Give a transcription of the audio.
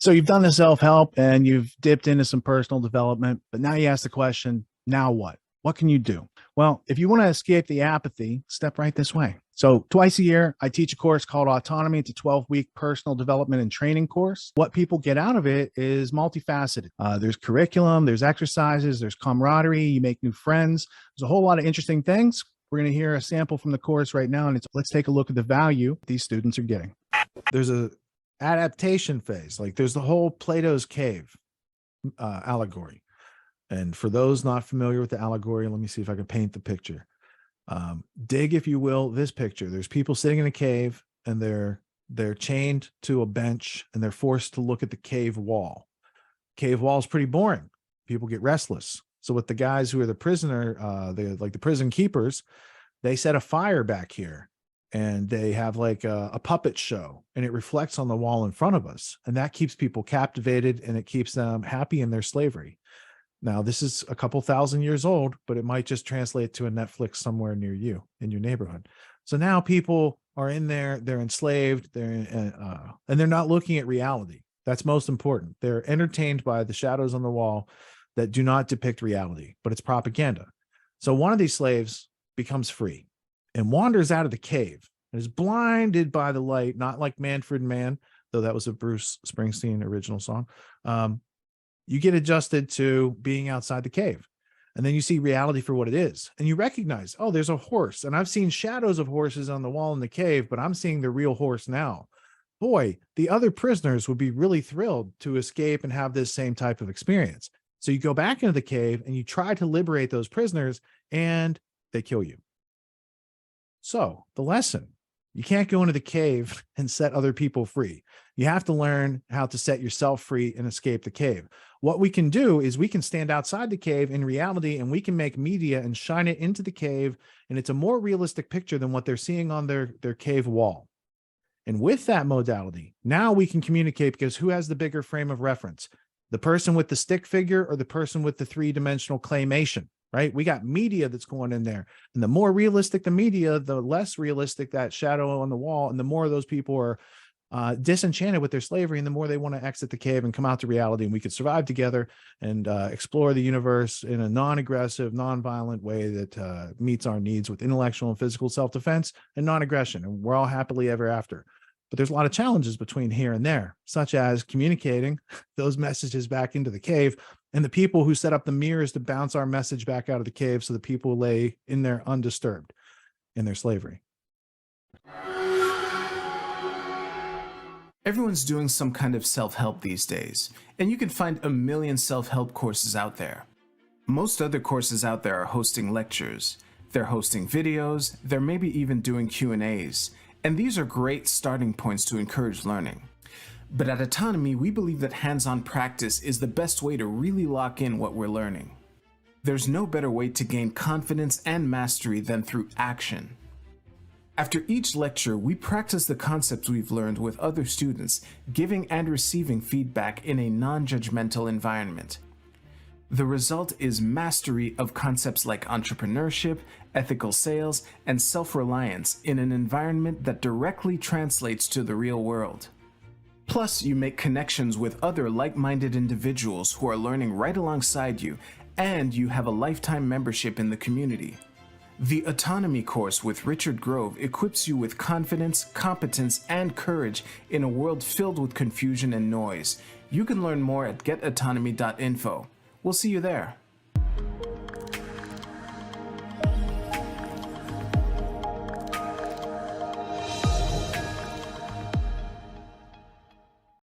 So you've done the self-help and you've dipped into some personal development, but now you ask the question, now what? What can you do? Well, if you want to escape the apathy, step right this way. So twice a year, I teach a course called Autonomy. It's a 12-week personal development and training course. What people get out of it is multifaceted. There's curriculum, there's exercises, there's camaraderie, you make new friends. There's a whole lot of interesting things. We're going to hear a sample from the course right now, and let's take a look at the value these students are getting. There's a adaptation phase. Like there's the whole Plato's Cave allegory. And for those not familiar with the allegory, let me see if I can paint the picture. Dig, if you will, this picture. There's people sitting in a cave and they're chained to a bench and they're forced to look at the cave wall. Cave wall is pretty boring. People get restless. So with the guys who are the prisoner, like the prison keepers, they set a fire back here and they have like a puppet show and it reflects on the wall in front of us. And that keeps people captivated and it keeps them happy in their slavery. Now, this is a couple thousand years old, but it might just translate to a Netflix somewhere near you in your neighborhood. So now people are in there, they're enslaved, and they're not looking at reality. That's most important. They're entertained by the shadows on the wall that do not depict reality, but it's propaganda. So one of these slaves becomes free and wanders out of the cave and is blinded by the light, not like Manfred Mann, though that was a Bruce Springsteen original song. You get adjusted to being outside the cave. And then you see reality for what it is. And you recognize, oh, there's a horse. And I've seen shadows of horses on the wall in the cave, but I'm seeing the real horse now. Boy, the other prisoners would be really thrilled to escape and have this same type of experience. So you go back into the cave and you try to liberate those prisoners and they kill you. So the lesson, you can't go into the cave and set other people free. You have to learn how to set yourself free and escape the cave. What we can do is we can stand outside the cave in reality and we can make media and shine it into the cave. And it's a more realistic picture than what they're seeing on their cave wall. And with that modality, now we can communicate because who has the bigger frame of reference? The person with the stick figure or the person with the three-dimensional claymation, right? We got media that's going in there. And the more realistic the media, the less realistic that shadow on the wall. And the more those people are disenchanted with their slavery and the more they want to exit the cave and come out to reality, and we could survive together and explore the universe in a non-aggressive, non-violent way that meets our needs with intellectual and physical self-defense and non-aggression. And we're all happily ever after. But there's a lot of challenges between here and there, such as communicating those messages back into the cave and the people who set up the mirrors to bounce our message back out of the cave so the people lay in there undisturbed in their slavery. Everyone's doing some kind of self-help these days, and you can find a million self-help courses out there. Most other courses out there are hosting lectures, they're hosting videos, they're maybe even doing Q&As, and these are great starting points to encourage learning. But at Autonomy, we believe that hands-on practice is the best way to really lock in what we're learning. There's no better way to gain confidence and mastery than through action. After each lecture, we practice the concepts we've learned with other students, giving and receiving feedback in a non-judgmental environment. The result is mastery of concepts like entrepreneurship, ethical sales, and self-reliance in an environment that directly translates to the real world. Plus, you make connections with other like-minded individuals who are learning right alongside you, and you have a lifetime membership in the community. The Autonomy course with Richard Grove equips you with confidence, competence, and courage in a world filled with confusion and noise. You can learn more at getautonomy.info. We'll see you there.